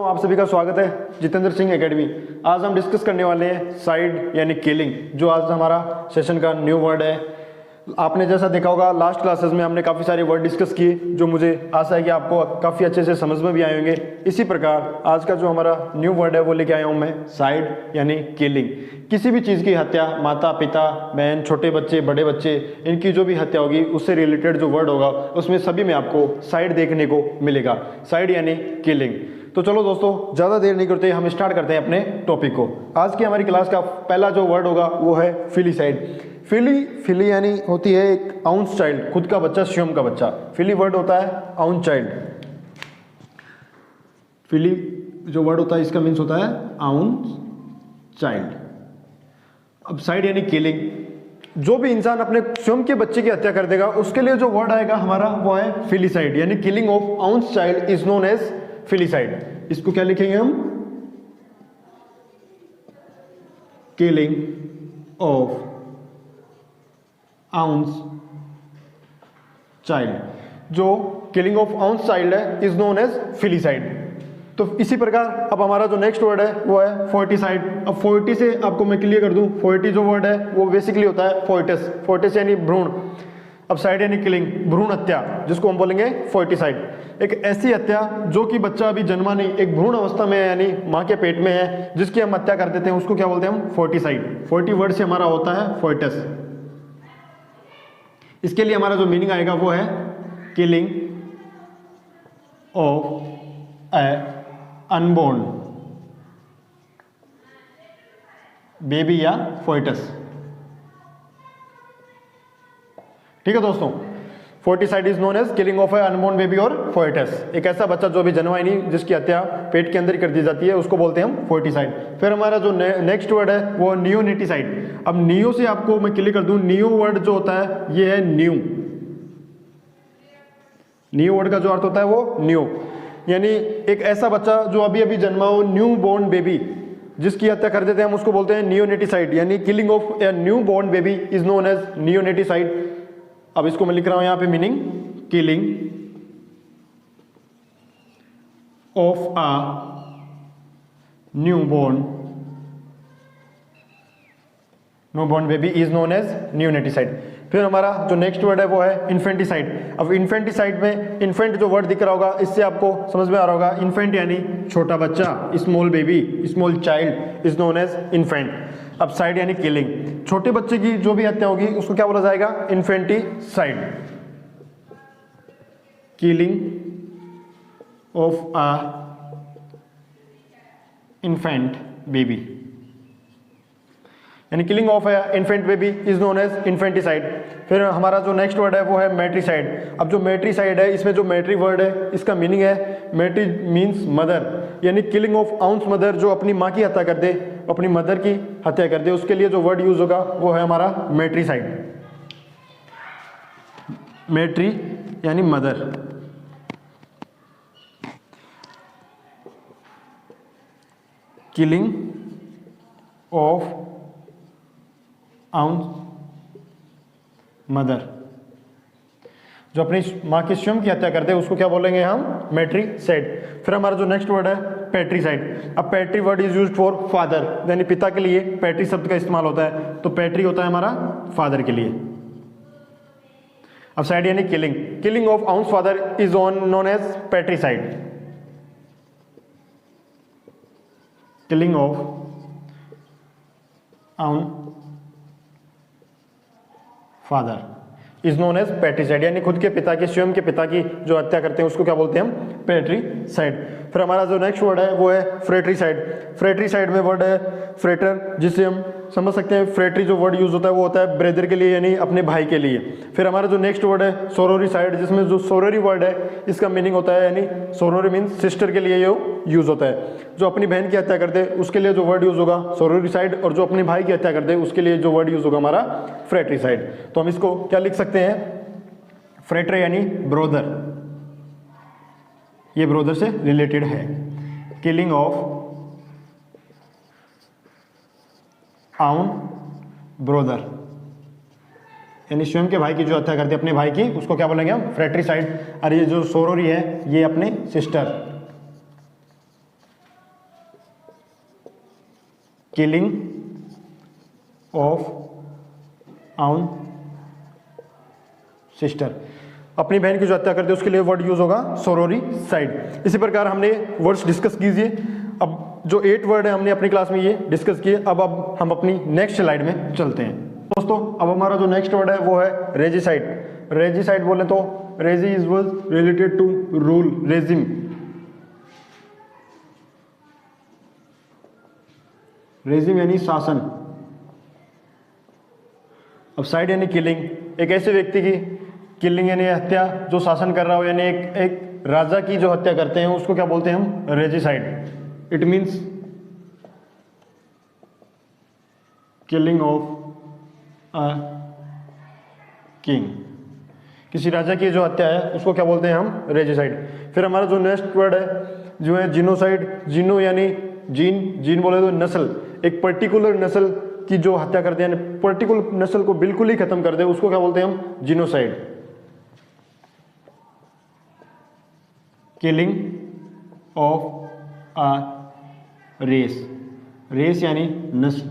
आप सभी का स्वागत है जितेंद्र सिंह एकेडमी। आज हम डिस्कस करने वाले हैं साइड यानी किलिंग, जो आज हमारा सेशन का न्यू वर्ड है। आपने जैसा देखा होगा लास्ट क्लासेस में हमने काफ़ी सारे वर्ड डिस्कस किए, जो मुझे आशा है कि आपको काफ़ी अच्छे से समझ में भी आए होंगे। इसी प्रकार आज का जो हमारा न्यू वर्ड है वो लेके आया हूँ मैं, साइड यानी किलिंग। किसी भी चीज़ की हत्या, माता पिता, बहन, छोटे बच्चे, बड़े बच्चे, इनकी जो भी हत्या होगी उससे रिलेटेड जो वर्ड होगा उसमें सभी में आपको साइड देखने को मिलेगा। साइड यानी किलिंग। तो चलो दोस्तों, ज़्यादा देर नहीं करते, हम स्टार्ट करते हैं अपने टॉपिक को। आज की हमारी क्लास का पहला जो वर्ड होगा वो है फिलीसाइड। फिली यानी होती है एक आउंस चाइल्ड, खुद का बच्चा, स्वयं का बच्चा। फिली वर्ड होता है आउंस चाइल्ड। फिली जो वर्ड होता है इसका मीन्स होता है आउंस चाइल्ड। अब साइड यानी किलिंग, जो भी इंसान अपने स्वयं के बच्चे की हत्या कर देगा उसके लिए जो वर्ड आएगा हमारा वो है फिलीसाइड, यानी killing of one's child is known as filicide. इसको क्या लिखेंगे हम? Killing of one's child. जो किलिंग ऑफ आउंस चाइल्ड है इज नोन एज फिलीसाइड। तो इसी प्रकार अब हमारा जो नेक्स्ट वर्ड है वो है फोर्टिसाइड। अब फोर्टी से आपको मैं क्लियर कर दूं, फोर्टी जो वर्ड है वो बेसिकली होता है फोर्टिस। फोर्टिस यानी भ्रूण। अब साइड यानी किलिंग, भ्रूण हत्या, जिसको हम बोलेंगे फोर्टिसाइड। एक ऐसी हत्या जो कि बच्चा अभी जन्मा नहीं, एक भ्रूण अवस्था में है, यानी माँ के पेट में है, जिसकी हम हत्या कर देते हैं, उसको क्या बोलते हैं हम? फोर्टिसाइड। 40 वर्ड से हमारा होता है फोर्टिस। इसके लिए हमारा जो मीनिंग आएगा वो है killing of a unborn baby या फोर्टिस। ठीक है दोस्तों, foeticide is known as killing of a unborn baby और फोर्टिस। एक ऐसा बच्चा जो अभी जन्मा ही नहीं, जिसकी हत्या पेट के अंदर ही कर दी जाती है, उसको बोलते हैं हम फोर्टिसाइड। फिर हमारा जो नेक्स्ट वर्ड है वो नियोनेटिसाइड। अब नियो से आपको मैं क्लियर कर दूं, नियो वर्ड जो होता है ये है न्यू। न्यू वर्ड का जो अर्थ होता है वो न्यू, यानी एक ऐसा बच्चा जो अभी अभी जन्मा हो, न्यू बोर्न बेबी, जिसकी हत्या कर देते हैं हम, उसको बोलते हैं नियोनेटिसाइड। यानी killing of a new born baby is known as neonaticide. अब इसको मैं लिख रहा हूं यहां पे meaning, killing of a newborn baby is known as neonaticide. फिर हमारा जो नेक्स्ट वर्ड है वो है इन्फेंटिसाइड। अब इन्फेंटिसाइड में इन्फेंट जो वर्ड दिख रहा होगा इससे आपको समझ में आ रहा होगा, इन्फेंट यानी छोटा बच्चा, small baby, small child is known as infant. अब साइड यानी किलिंग, छोटे बच्चे की जो भी हत्या होगी उसको क्या बोला जाएगा? Infanticide. Killing of a infant baby, यानी killing of infant baby is known as infanticide. फिर हमारा जो नेक्स्ट वर्ड है वो है मैट्रिसाइड। अब जो मैट्रिसाइड है, इसमें जो मैट्री वर्ड है इसका मीनिंग है, मैट्री मीन्स मदर, यानी किलिंग ऑफ आउंस मदर, जो अपनी माँ की हत्या कर दे, अपनी मदर की हत्या कर दे, उसके लिए जो वर्ड यूज होगा वो है हमारा मैट्रिसाइड। मैट्री यानी mother. Killing of ounce mother, जो अपनी माँ की स्वयं की हत्या करते हैं उसको क्या बोलेंगे हम? मैट्रिसाइड। फिर हमारा जो नेक्स्ट वर्ड है पैट्रीसाइड। अब patri word is used for father, यानी पिता के लिए पैट्री शब्द का इस्तेमाल होता है, तो पैट्री होता है हमारा फादर के लिए। अब साइड यानी killing, killing of one's father is known as patricide. Killing of own father is known as patricide, यानी खुद के पिता की, स्वयं के पिता की जो हत्या करते हैं उसको क्या बोलते हैं हम? पैट्रीसाइड। फिर हमारा जो नेक्स्ट वर्ड है वो है फ्रेट्रीसाइड। फ्रेट्रीसाइड में वर्ड है फ्रेटर, जिससे हम समझ सकते हैं फ्रेटरी जो वर्ड यूज होता है वो होता है ब्रदर के लिए, यानी अपने भाई के लिए। फिर हमारा जो नेक्स्ट वर्ड है सोरोरीसाइड, जिसमें जो सोरोरी वर्ड है इसका मीनिंग होता है, यानी सोरोरी मीन्स सिस्टर के लिए ये यूज होता है। जो अपनी बहन की हत्या करते हैं उसके लिए जो वर्ड यूज होगा सोरोरीसाइड, और जो अपने भाई की हत्या करते हैं उसके लिए जो वर्ड यूज होगा हमारा फ्रेट्रीसाइड। तो हम इसको क्या लिख सकते हैं? फ्रेटर यानी ब्रोदर, ये ब्रोदर से रिलेटेड है। किलिंग ऑफ आउन ब्रोदर, यानी स्वयं के भाई की जो हत्या करते हैं अपने भाई की, उसको क्या बोलेंगे हम? फ्रेट्रीसाइड। और ये जो सोरोरी है ये अपने सिस्टर, किलिंग ऑफ आउन सिस्टर, अपनी बहन की जो हत्या करते हैं उसके लिए वर्ड यूज होगा सोरोरी साइड। इसी प्रकार हमने वर्ड्स डिस्कस कीजिए। अब जो 8 वर्ड है हमने अपनी क्लास में ये डिस्कस किए। अब हम अपनी नेक्स्ट स्लाइड में चलते हैं। दोस्तों अब हमारा जो नेक्स्ट वर्ड है वो है रेजिसाइड। रेजिसाइड बोले तो regi is was related to rule, regime. Regime यानी शासन। अब साइड यानी किलिंग, एक ऐसे व्यक्ति की किलिंग यानी हत्या जो शासन कर रहा हो, यानी एक राजा की जो हत्या करते हैं उसको क्या बोलते हैं हम? Regicide. It means killing of a king, किसी राजा की जो हत्या है उसको क्या बोलते हैं हम? रेजिसाइड। फिर हमारा जो नेक्स्ट वर्ड है जो है जिनोसाइड। जिनो यानी जीन, जीन बोले तो नस्ल, एक पर्टिकुलर नस्ल की जो हत्या करते हैं, पर्टिकुलर नस्ल को बिल्कुल ही खत्म कर दे उसको क्या बोलते हैं हम? Genocide. Killing of a race, race यानी नस्ल।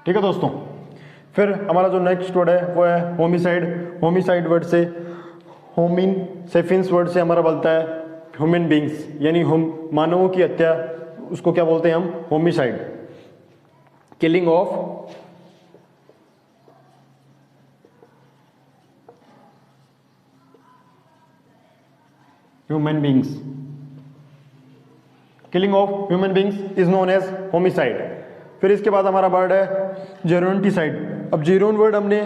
ठीक है दोस्तों। फिर हमारा जो नेक्स्ट वर्ड है वो है होमिसाइड। होमिसाइड वर्ड से होमिन सेफिन्स वर्ड से हमारा बनता है ह्यूमन बींग्स, यानी हम मानवों की हत्या, उसको क्या बोलते हैं हम? Homicide. Killing of human beings, killing of human beings is known as homicide. फिर इसके बाद हमारा वर्ड है जेरोंटिसाइड। अब जीरोन वर्ड हमने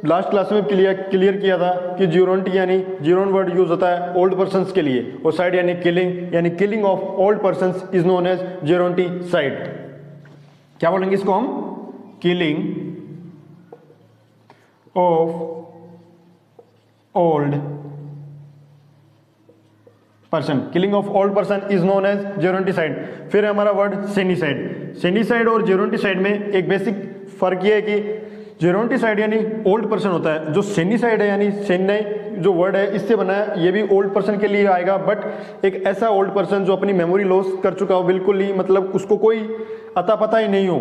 लास्ट क्लास में क्लियर किया था कि जीरोंटी यानी जीरोन वर्ड यूज होता है ओल्ड पर्सन्स के लिए, और साइड यानी किलिंग, यानी killing of old persons is known as geronticide. क्या बोलेंगे इसको हम? Killing of old person, killing of old person is known as geronticide. फिर हमारा वर्ड सेनिसाइड। सेनिसाइड और जेरोंटिसाइड में एक बेसिक फर्क ये है कि जेरोंटिसाइड यानी ओल्ड पर्सन होता है, जो सेनिसाइड है यानी सेन्नाई जो वर्ड है इससे बना है, ये भी ओल्ड पर्सन के लिए आएगा, बट एक ऐसा ओल्ड पर्सन जो अपनी मेमोरी लॉस कर चुका हो बिल्कुल ही, मतलब उसको कोई अता पता ही नहीं हो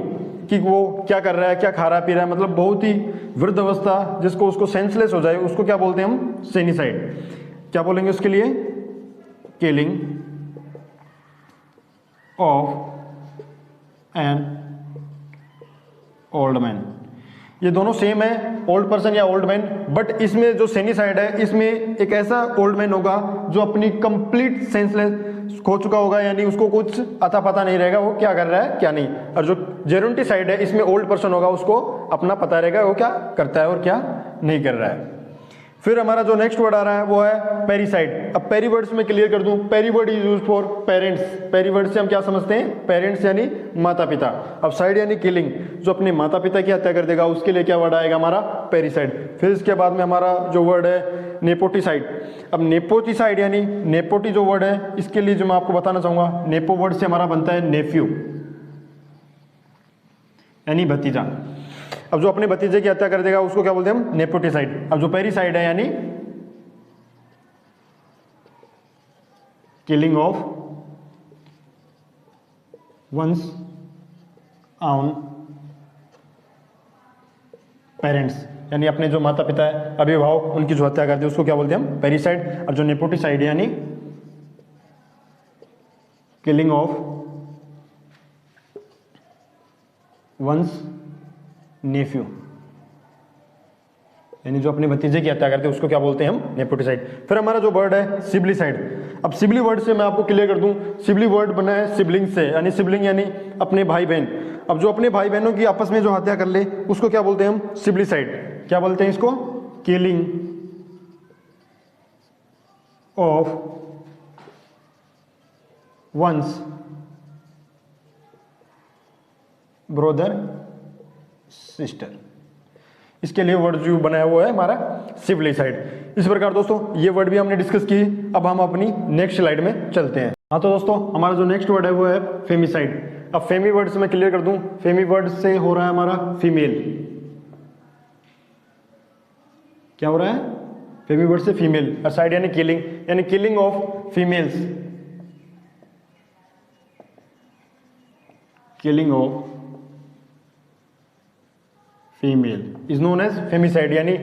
कि वो क्या कर रहा है, क्या खा रहा पी रहा है, मतलब बहुत ही वृद्ध अवस्था जिसको उसको सेंसलेस हो जाए, उसको क्या बोलते हैं हम? सेनिसाइड। क्या बोलेंगे उसके लिए? Killing of an old man. ये दोनों सेम है, ओल्ड पर्सन या ओल्ड मैन, बट इसमें जो सेनिसाइड है इसमें एक ऐसा ओल्ड मैन होगा जो अपनी कंप्लीट सेंसलेस खो चुका होगा, यानी उसको कुछ अता पता नहीं रहेगा वो क्या कर रहा है क्या नहीं। और जो जेरोंटिसाइड है इसमें ओल्ड पर्सन होगा, उसको अपना पता रहेगा वो क्या करता है और क्या नहीं कर रहा है। फिर हमारा जो नेक्स्ट वर्ड आ रहा है वो है पेरिसाइड। अब पेरी वर्ड्स में क्लियर कर दूं, peri word is use for parents. Peri word से हम क्या समझते हैं? पेरेंट्स यानी माता पिता। अब साइड यानी किलिंग, जो अपने माता पिता की हत्या कर देगा उसके लिए क्या वर्ड आएगा हमारा? पेरिसाइड। फिर इसके बाद में हमारा जो वर्ड है नेपोटिसाइड। अब नेपोटिसाइड यानी नेपोटी जो वर्ड है इसके लिए जो मैं आपको बताना चाहूंगा, नेपो वर्ड से हमारा बनता है नेफ्यू यानी भतीजा। अब जो अपने भतीजे की हत्या कर देगा उसको क्या बोलते हैं हम? नेपोटिसाइड। अब जो पेरिसाइड है यानी killing of one's own parents, यानी अपने जो माता पिता है, अभिभावक, उनकी जो हत्या करते हैं उसको क्या बोलते हैं हम? पेरिसाइड। और जो नेपोटिसाइड यानी किलिंग ऑफ वंस नेफ्यू, यानी जो अपने भतीजे की हत्या करते हैं उसको क्या बोलते हैं हम? नेपोटिसाइड। फिर हमारा जो वर्ड है सिबलिसाइड। अब सिबली वर्ड से मैं आपको क्लियर कर दूं, सिबली वर्ड बना है सिबलिंग से, यानी सिबलिंग यानी अपने भाई बहन। अब जो अपने भाई बहनों की आपस में जो हत्या कर ले उसको क्या बोलते हैं हम? सिबलिसाइड। क्या बोलते हैं इसको? Killing of one's brother sister. इसके लिए वर्ड जो बनाया हुआ है हमारा सिविलिसाइड। इस प्रकार दोस्तों ये वर्ड भी हमने डिस्कस की। अब हम अपनी नेक्स्ट स्लाइड में चलते हैं। हाँ तो दोस्तों हमारा जो नेक्स्ट वर्ड है वो है फेमिसाइड। अब फेमी वर्ड से मैं क्लियर कर दूं, फेमी वर्ड से हो रहा है हमारा फीमेल। क्या हो रहा है? फेमी वर्ड से फीमेल। और साइड यानी killing of females. Killing of female is known as femicide, यानी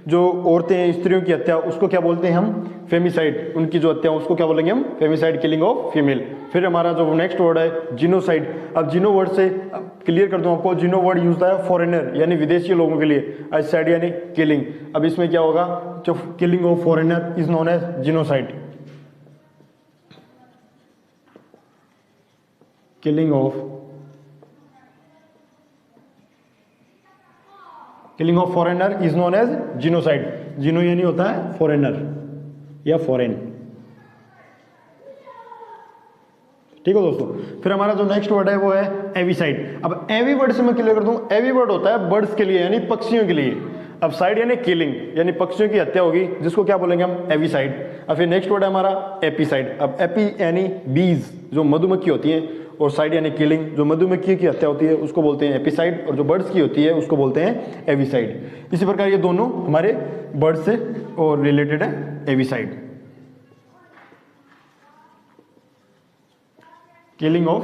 जो औरतें स्त्रियों की हत्या उसको क्या बोलते हैं हम, फेमिसाइड। उनकी जो हत्या उसको क्या बोलेंगे हम, फेमिसाइड, किलिंग ऑफ फीमेल। फिर हमारा जो नेक्स्ट वर्ड है जिनोसाइड। अब जिनो वर्ड से क्लियर कर दूं आपको, जिनो वर्ड यूज होता है फॉरेनर यानी विदेशी लोगों के लिए, साइड यानी किलिंग। अब इसमें क्या होगा, जो killing of foreigner is known as xenocide. Killing of foreigner is known as xenocide. Xeno यानी होता है फॉरेनर या फॉरेन। ठीक है दोस्तों। फिर हमारा जो नेक्स्ट वर्ड है वो है एविसाइड। अब एवी वर्ड से मैं क्लियर कर दूं, एवी वर्ड होता है बर्ड्स के लिए यानी पक्षियों के लिए। अब साइड यानी किलिंग यानी पक्षियों की हत्या होगी, जिसको क्या बोलेंगे हम, एविसाइड। अब फिर नेक्स्ट वर्ड है हमारा एपीसाइड। अब एपी यानी बीज, जो मधुमक्खी होती हैं, और साइड यानी किलिंग, जो मधुमक्खी की हत्या होती है उसको बोलते हैं एपीसाइड, और जो बर्ड्स की होती है उसको बोलते हैं एविसाइड। इसी प्रकार ये दोनों हमारे बर्ड्स से और रिलेटेड है, avicide. Killing of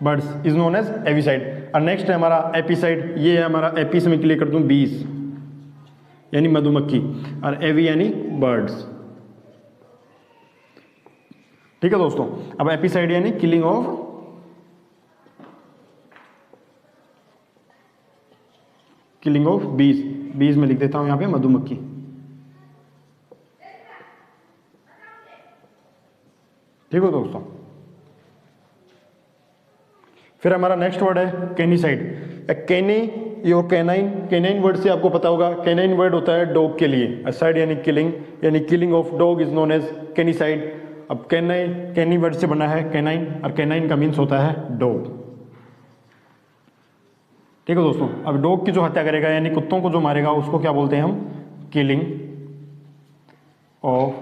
birds is known as avicide. और नेक्स्ट है हमारा एपीसाइड। ये है हमारा, एपी से मैं क्लियर कर दूं बीज यानी मधुमक्खी, और एवी यानी बर्ड्स। ठीक है दोस्तों। अब एपीसाइड यानी किलिंग ऑफ बीज। बीज में लिख देता हूं यहां पे मधुमक्खी। ठीक है दोस्तों। फिर हमारा नेक्स्ट वर्ड है कैनिसाइड। कैनी और कैनाइन, कैनाइन वर्ड से आपको पता होगा, कैनाइन वर्ड होता है डॉग के लिए। साइड यानी किलिंग, यानी killing of dog is known as canicide. अब कैनाइन, कैनी वर्ड से बना है कैनाइन, और कैनाइन का मीन्स होता है डॉग। ठीक है दोस्तों। अब डॉग की जो हत्या करेगा यानी कुत्तों को जो मारेगा उसको क्या बोलते हैं हम, किलिंग ऑफ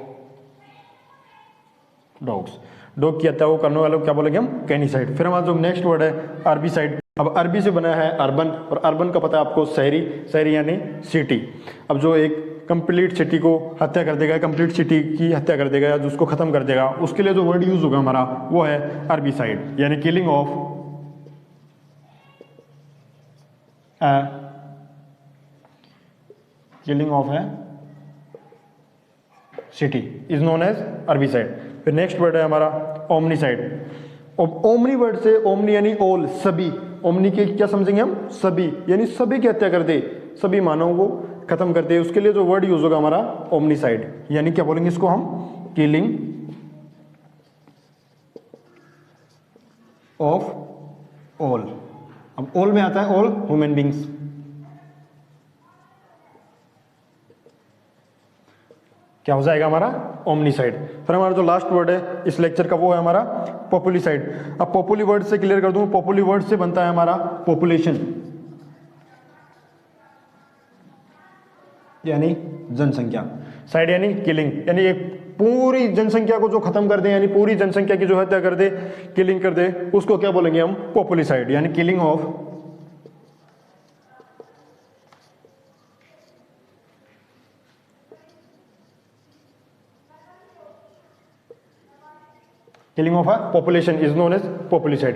डॉग्स। डॉग की हत्या को करने वालों को क्या बोलेंगे हम, कैनिसाइड। फिर हमारा जो नेक्स्ट वर्ड है अरबीसाइड। अब अरबी से बना है अर्बन, और अर्बन का पता है आपको शहरी, शहरी यानी सिटी। अब जो एक कंप्लीट सिटी को हत्या कर देगा, कंप्लीट सिटी की हत्या कर देगा या जो उसको खत्म कर देगा, उसके लिए जो वर्ड यूज होगा हमारा वो है अरबीसाइड, यानी किलिंग ऑफ है सिटी इज नोन एज अरबीसाइड। फिर नेक्स्ट वर्ड है हमारा ओमनीसाइड। ओमनी वर्ड से, ओमनी यानी ऑल, सभी। ओमनी के क्या समझेंगे हम, सभी, यानी सभी की हत्या कर दे, सभी मानवों को खत्म कर दे, उसके लिए जो वर्ड यूज होगा हमारा ओमनीसाइड, यानी क्या बोलेंगे इसको हम, किलिंग ऑफ ऑल। अब ऑल में आता है ऑल ह्यूमन बींग्स। क्या हो जाएगा हमारा, ओमनीसाइड। फिर हमारा जो लास्ट वर्ड है इस लेक्चर का वो है हमारा पॉपुलिसाइड। अब पॉपुली वर्ड से क्लियर कर दूं, पॉपुली वर्ड से बनता है हमारा पॉपुलेशन यानी जनसंख्या। साइड यानी किलिंग, यानी एक पूरी जनसंख्या को जो खत्म कर दे, यानी पूरी जनसंख्या की जो हत्या कर दे, किलिंग कर दे, उसको क्या बोलेंगे हम, पॉपुलिसाइड, यानी killing of killing of a population is known as population.